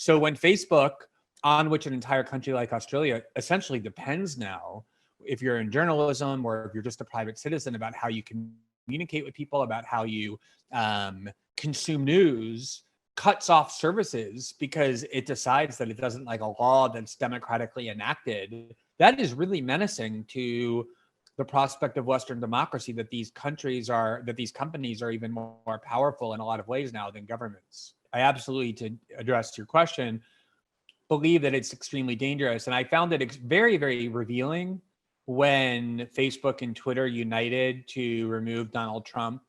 So when Facebook, on which an entire country like Australia essentially depends now, if you're in journalism or if you're just a private citizen, about how you communicate with people, about how you consume news, cuts off services because it decides that it doesn't like a law that's democratically enacted, that is really menacing to the prospect of Western democracy, that these companies are even more powerful in a lot of ways now than governments. I absolutely, to address your question, believe that it's extremely dangerous. And I found it very, very revealing when Facebook and Twitter united to remove Donald Trump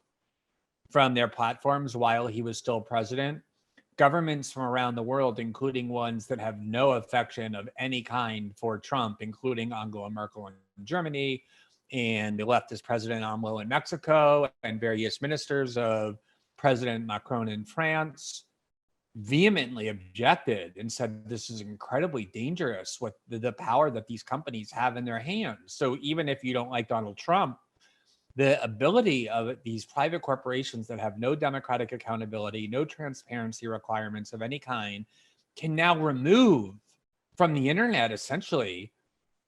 from their platforms while he was still president. Governments from around the world, including ones that have no affection of any kind for Trump, including Angela Merkel in Germany, and the leftist President AMLO in Mexico, and various ministers of President Macron in France, vehemently objected and said this is incredibly dangerous with the power that these companies have in their hands. So even if you don't like Donald Trump, the ability of these private corporations that have no democratic accountability, no transparency requirements of any kind, can now remove from the internet, essentially,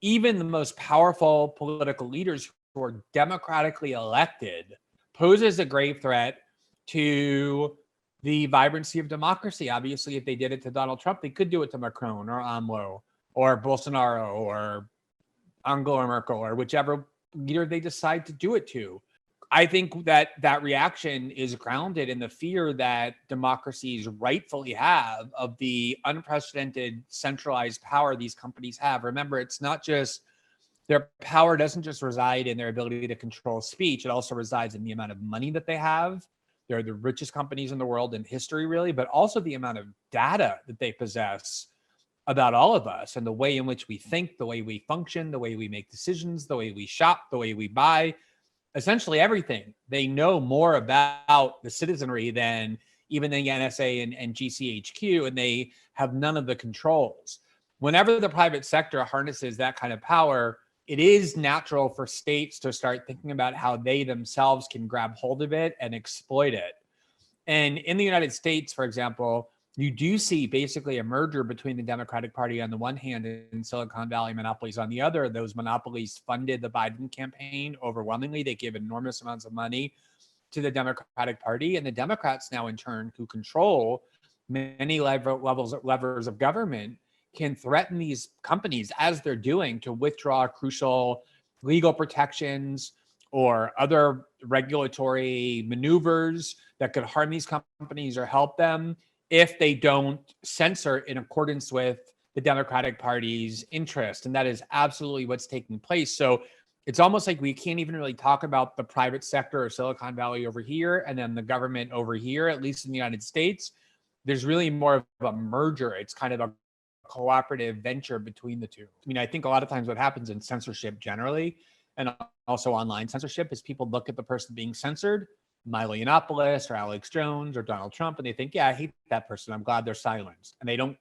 even the most powerful political leaders who are democratically elected, poses a grave threat to the vibrancy of democracy. Obviously, if they did it to Donald Trump, they could do it to Macron or AMLO or Bolsonaro or Angela Merkel or whichever leader they decide to do it to. I think that that reaction is grounded in the fear that democracies rightfully have of the unprecedented centralized power these companies have. Remember, it's not just their power doesn't just reside in their ability to control speech. It also resides in the amount of money that they have. They're the richest companies in the world in history, really, but also the amount of data that they possess about all of us and the way in which we think, the way we function, the way we make decisions, the way we shop, the way we buy, essentially everything. They know more about the citizenry than even the NSA and GCHQ, and they have none of the controls. Whenever the private sector harnesses that kind of power, it is natural for states to start thinking about how they themselves can grab hold of it and exploit it. And in the United States, for example, you do see basically a merger between the Democratic Party on the one hand and Silicon Valley monopolies on the other. Those monopolies funded the Biden campaign overwhelmingly. They gave enormous amounts of money to the Democratic Party, and the Democrats now in turn, who control many levers of government, can threaten these companies, as they're doing, to withdraw crucial legal protections or other regulatory maneuvers that could harm these companies or help them if they don't censor in accordance with the Democratic Party's interest. And that is absolutely what's taking place. So it's almost like we can't even really talk about the private sector or Silicon Valley over here and then the government over here, at least in the United States. There's really more of a merger. It's kind of a cooperative venture between the two. I mean, I think a lot of times what happens in censorship generally, and also online censorship, is people look at the person being censored, Milo Yiannopoulos or Alex Jones or Donald Trump, and they think, yeah, I hate that person. I'm glad they're silenced. And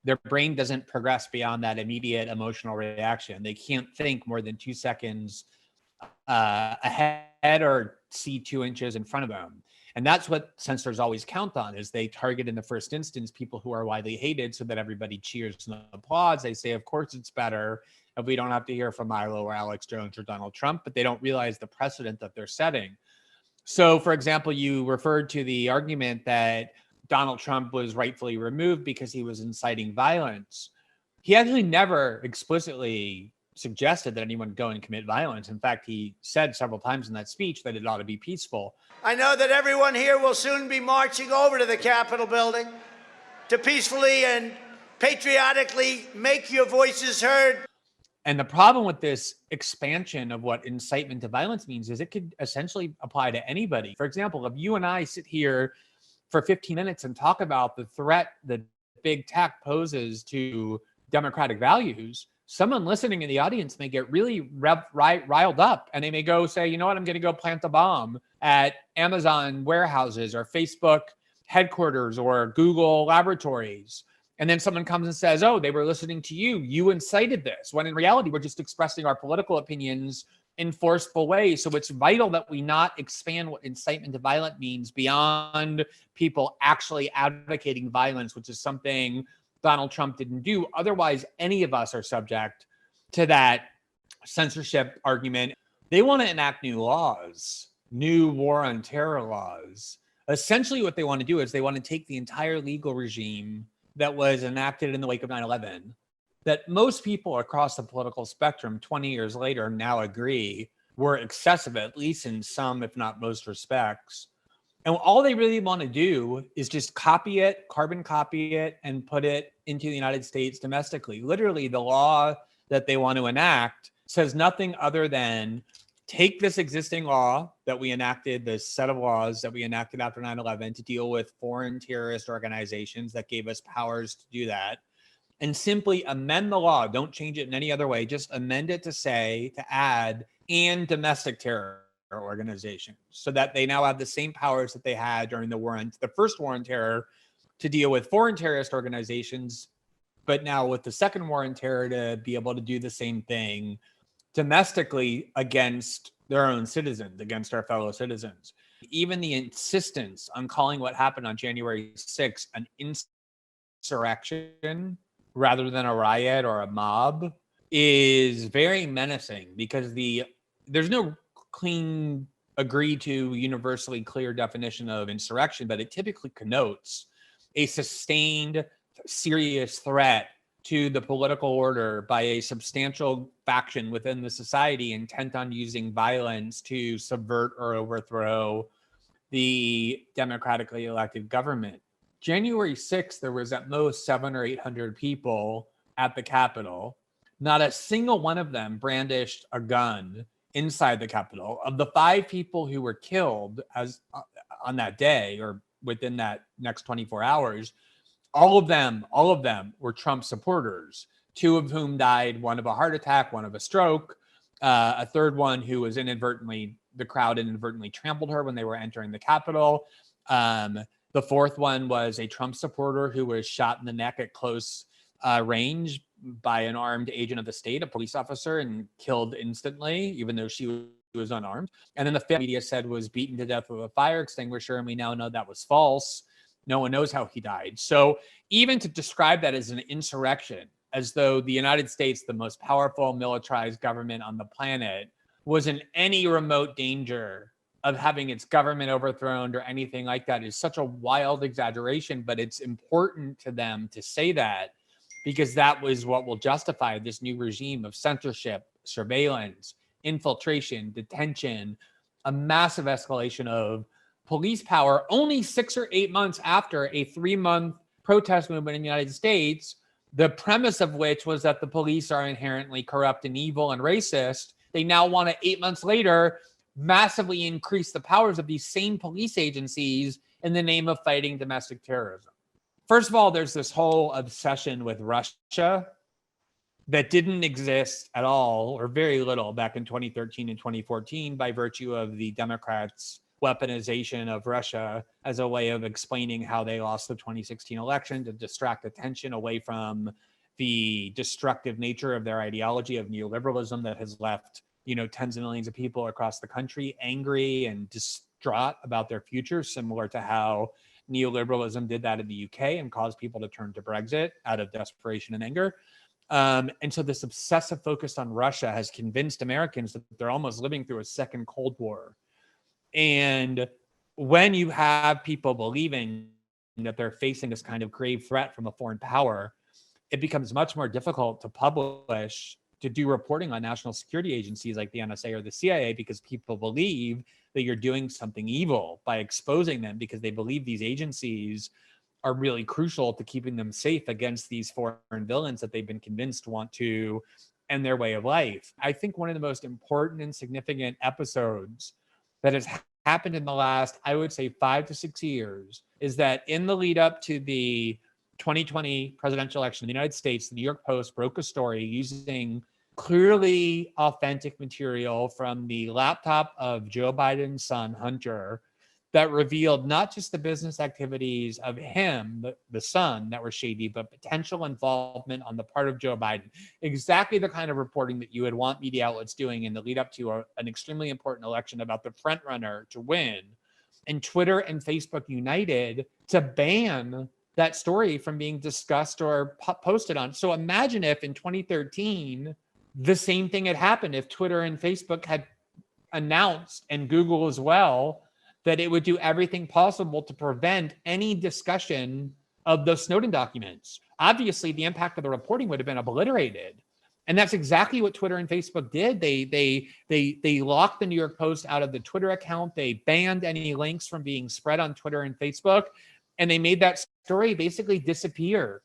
their brain doesn't progress beyond that immediate emotional reaction. They can't think more than 2 seconds ahead or see 2 inches in front of them. And that's what censors always count on, is they target in the first instance people who are widely hated so that everybody cheers and applauds. They say, of course, it's better if we don't have to hear from Milo or Alex Jones or Donald Trump, but they don't realize the precedent that they're setting. So, for example, you referred to the argument that Donald Trump was rightfully removed because he was inciting violence. He actually never explicitly suggested that anyone go and commit violence. In fact, he said several times in that speech that it ought to be peaceful. I know that everyone here will soon be marching over to the Capitol building to peacefully and patriotically make your voices heard. And the problem with this expansion of what incitement to violence means is it could essentially apply to anybody. For example, if you and I sit here for 15 minutes and talk about the threat that big tech poses to democratic values, someone listening in the audience may get really riled up, and they may go say, you know what, I'm going to go plant a bomb at Amazon warehouses or Facebook headquarters or Google laboratories. And then someone comes and says, oh, they were listening to you. You incited this. When in reality, we're just expressing our political opinions in forceful ways. So it's vital that we not expand what incitement to violence means beyond people actually advocating violence, which is something Donald Trump didn't do. Otherwise, any of us are subject to that censorship argument. They want to enact new laws, new war on terror laws. Essentially, what they want to do is they want to take the entire legal regime that was enacted in the wake of 9/11, that most people across the political spectrum 20 years later now agree were excessive, at least in some, if not most respects. And all they really want to do is just copy it, carbon copy it, and put it into the United States domestically. Literally, the law that they want to enact says nothing other than take this existing law that we enacted, this set of laws that we enacted after 9/11 to deal with foreign terrorist organizations that gave us powers to do that, and simply amend the law. Don't change it in any other way. Just amend it to add and domestic terror organizations, so that they now have the same powers that they had during the first war on terror to deal with foreign terrorist organizations, but now with the second war on terror to be able to do the same thing domestically against their own citizens, against our fellow citizens. Even the insistence on calling what happened on January 6th an insurrection rather than a riot or a mob is very menacing, because there's no clean, agreed to, universally clear definition of insurrection, but it typically connotes a sustained, serious threat to the political order by a substantial faction within the society intent on using violence to subvert or overthrow the democratically elected government. January 6th, there was at most 700 or 800 people at the Capitol. Not a single one of them brandished a gun inside the Capitol. Of the 5 people who were killed on that day or within that next 24 hours, all of them were Trump supporters, 2 of whom died, one of a heart attack, one of a stroke, a third one who was the crowd inadvertently trampled her when they were entering the Capitol. The fourth one was a Trump supporter who was shot in the neck at close range by an armed agent of the state, a police officer, and killed instantly, even though she was unarmed. And then the media said was beaten to death with a fire extinguisher, and we now know that was false. No one knows how he died. So even to describe that as an insurrection, as though the United States, the most powerful militarized government on the planet, was in any remote danger of having its government overthrown or anything like that, is such a wild exaggeration. But it's important to them to say that, because that was what will justify this new regime of censorship, surveillance, infiltration, detention, a massive escalation of police power only 6 or 8 months after a 3-month protest movement in the United States, the premise of which was that the police are inherently corrupt and evil and racist. They now want to, 8 months later, massively increase the powers of these same police agencies in the name of fighting domestic terrorism. First of all, there's this whole obsession with Russia that didn't exist at all, or very little, back in 2013 and 2014 by virtue of the Democrats' weaponization of Russia as a way of explaining how they lost the 2016 election, to distract attention away from the destructive nature of their ideology of neoliberalism that has left, tens of millions of people across the country angry and distraught about their future, similar to how neoliberalism did that in the UK and caused people to turn to Brexit out of desperation and anger. And so this obsessive focus on Russia has convinced Americans that they're almost living through a second Cold War. And when you have people believing that they're facing this kind of grave threat from a foreign power, it becomes much more difficult to do reporting on national security agencies like the NSA or the CIA, because people believe that you're doing something evil by exposing them, because they believe these agencies are really crucial to keeping them safe against these foreign villains that they've been convinced want to end their way of life. I think one of the most important and significant episodes that has happened in the last, I would say, 5 to 6 years, is that in the lead up to the 2020 presidential election in the United States, the New York Post broke a story using clearly authentic material from the laptop of Joe Biden's son, Hunter, that revealed not just the business activities of him, the son, that were shady, but potential involvement on the part of Joe Biden. Exactly the kind of reporting that you would want media outlets doing in the lead up to an extremely important election about the front runner to win. And Twitter and Facebook united to ban that story from being discussed or posted on. So imagine if in 2013, the same thing had happened, if Twitter and Facebook had announced, and Google as well, that it would do everything possible to prevent any discussion of those Snowden documents. Obviously, the impact of the reporting would have been obliterated. And that's exactly what Twitter and Facebook did. They locked the New York Post out of the Twitter account. They banned any links from being spread on Twitter and Facebook. And they made that story basically disappear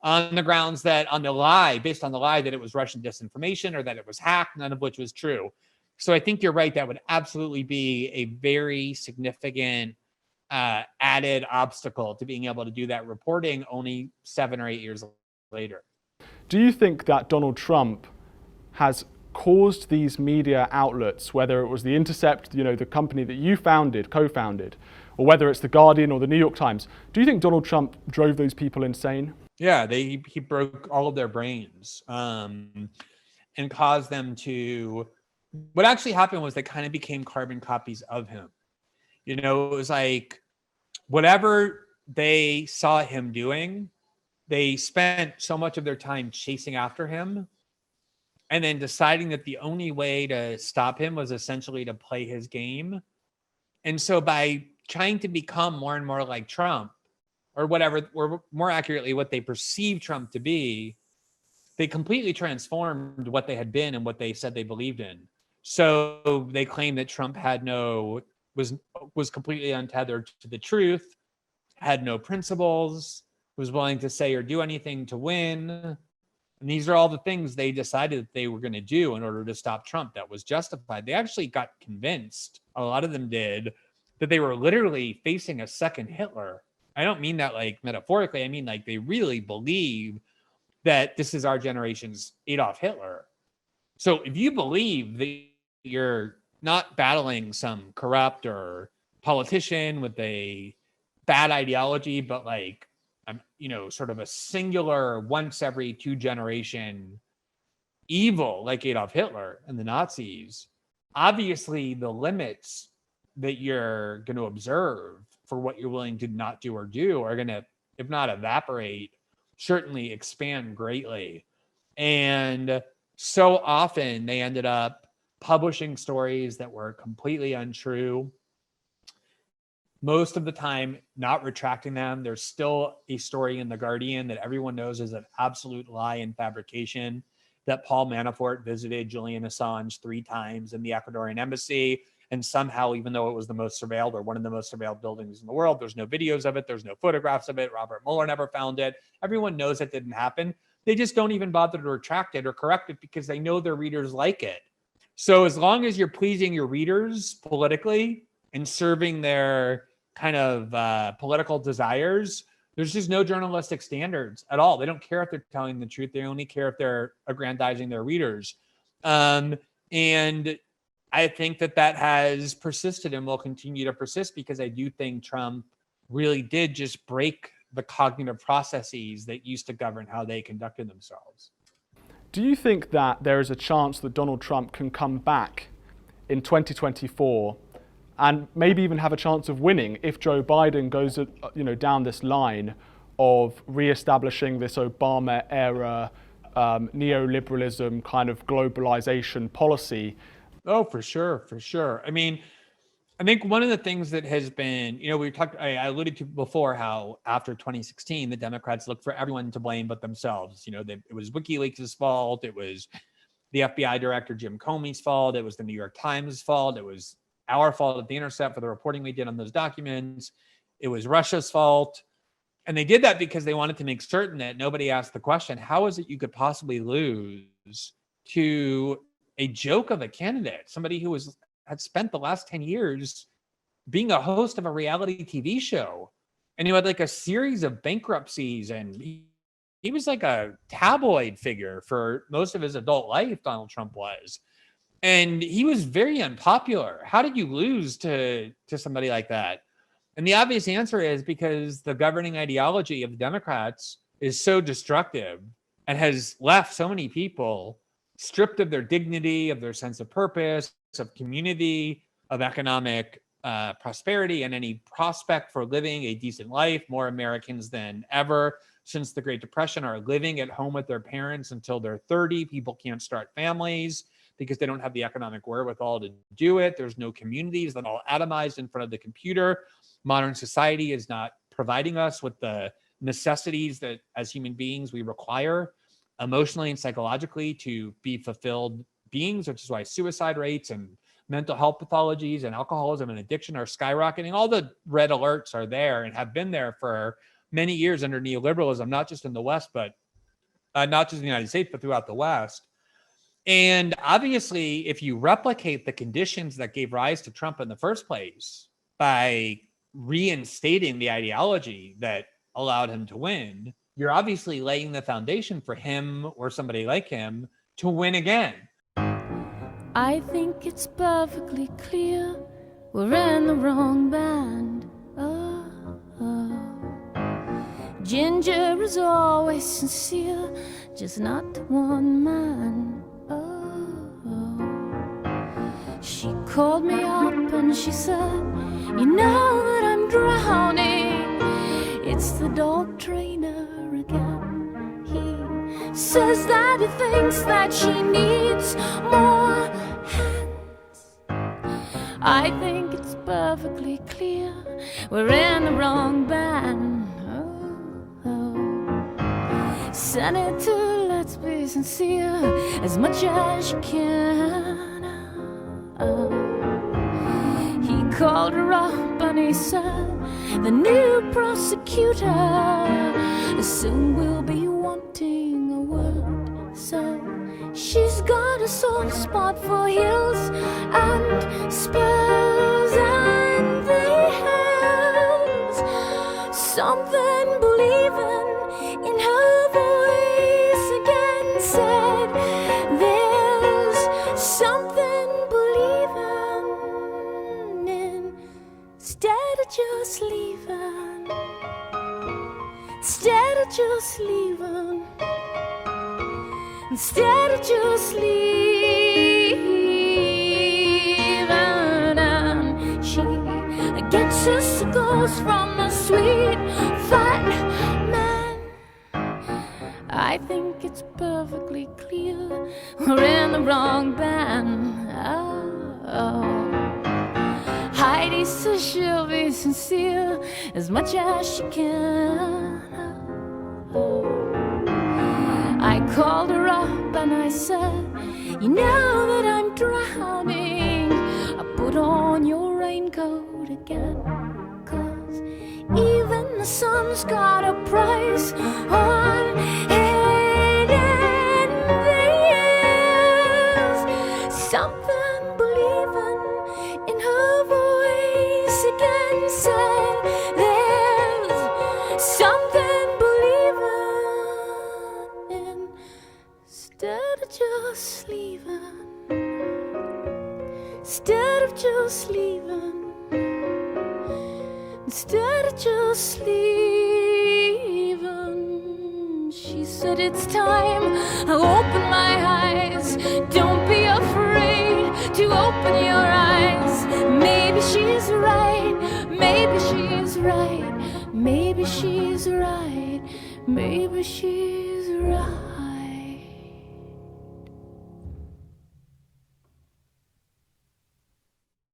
on the grounds that, based on the lie that it was Russian disinformation or that it was hacked, none of which was true. So I think you're right. That would absolutely be a very significant added obstacle to being able to do that reporting only 7 or 8 years later. Do you think that Donald Trump has caused these media outlets, whether it was The Intercept, the company that you co-founded, or whether it's The Guardian or The New York Times, do you think Donald Trump drove those people insane? Yeah, he broke all of their brains and caused them to... What actually happened was they kind of became carbon copies of him. It was like whatever they saw him doing, they spent so much of their time chasing after him and then deciding that the only way to stop him was essentially to play his game. And so by trying to become more and more like Trump, or whatever, or more accurately, what they perceived Trump to be, they completely transformed what they had been and what they said they believed in. So they claimed that Trump was completely untethered to the truth, had no principles, was willing to say or do anything to win. And these are all the things they decided that they were going to do in order to stop Trump that was justified. They actually got convinced, a lot of them did, that they were literally facing a second Hitler. I don't mean that like metaphorically. I mean like they really believe that this is our generation's Adolf Hitler. So if you believe that you're not battling some corrupt or politician with a bad ideology, but like, sort of a singular once every 2 generation evil like Adolf Hitler and the Nazis, obviously the limits that you're going to observe for what you're willing to not do or do are going to, if not evaporate, certainly expand greatly. And so often they ended up publishing stories that were completely untrue. Most of the time, not retracting them. There's still a story in The Guardian that everyone knows is an absolute lie and fabrication, that Paul Manafort visited Julian Assange 3 times in the Ecuadorian embassy. And somehow, even though it was the most surveilled or one of the most surveilled buildings in the world, there's no videos of it. There's no photographs of it. Robert Mueller never found it. Everyone knows it didn't happen. They just don't even bother to retract it or correct it because they know their readers like it. So as long as you're pleasing your readers politically and serving their kind of political desires, there's just no journalistic standards at all. They don't care if they're telling the truth. They only care if they're aggrandizing their readers. And I think that has persisted and will continue to persist because I do think Trump really did just break the cognitive processes that used to govern how they conducted themselves. Do you think that there is a chance that Donald Trump can come back in 2024 and maybe even have a chance of winning if Joe Biden goes, down this line of reestablishing this Obama-era neoliberalism kind of globalization policy? Oh, for sure. I mean, I think one of the things that has been, I alluded to before how after 2016, the Democrats looked for everyone to blame but themselves. It was WikiLeaks' fault. It was the FBI director, Jim Comey's fault. It was the New York Times' fault. It was our fault at The Intercept for the reporting we did on those documents. It was Russia's fault. And they did that because they wanted to make certain that nobody asked the question, how is it you could possibly lose to a joke of a candidate, somebody who had spent the last 10 years being a host of a reality TV show, and who had like a series of bankruptcies, and he was like a tabloid figure for most of his adult life, Donald Trump was. And he was very unpopular. How did you lose to somebody like that? And the obvious answer is because the governing ideology of the Democrats is so destructive and has left so many people stripped of their dignity, of their sense of purpose, of community, of economic prosperity, and any prospect for living a decent life. More Americans than ever since the Great Depression are living at home with their parents until they're 30. People can't start families because they don't have the economic wherewithal to do it. There's no communities. They're all atomized in front of the computer. Modern society is not providing us with the necessities that as human beings we require emotionally and psychologically to be fulfilled beings, which is why suicide rates and mental health pathologies and alcoholism and addiction are skyrocketing. All the red alerts are there and have been there for many years under neoliberalism, not just in the West, but not just in the United States, but throughout the West. And obviously, if you replicate the conditions that gave rise to Trump in the first place by reinstating the ideology that allowed him to win, you're obviously laying the foundation for him or somebody like him to win again. I think it's perfectly clear we're in the wrong band. Ginger is always sincere, just not to one man. She called me up and she said, you know that I'm drowning. It's the dog trainer again. He says that he thinks that she needs more hands. I think it's perfectly clear we're in the wrong band. Senator, let's be sincere as much as you can. He called her up and he said, the new prosecutor soon will be wanting a word. So she's got a soft spot for heels and spurs, and the hills. Something believing in her voice again said, there's something believing in, instead of just leaving, instead of just leaving, instead of just leaving. And she gets her sickles from a sweet fat man. I think it's perfectly clear we're in the wrong band. Heidi says she'll be sincere as much as she can. I called her up and I said, you know that I'm drowning. I put on your raincoat again, 'cause even the sun's got a price on it, and there's something believing in her voice again said, there's something believing in, instead of just leaving, instead of just leaving, instead of just leaving. She said, it's time I open my eyes. Don't be afraid to open your eyes. Maybe she's right, maybe she's right, maybe she's right, maybe she's right.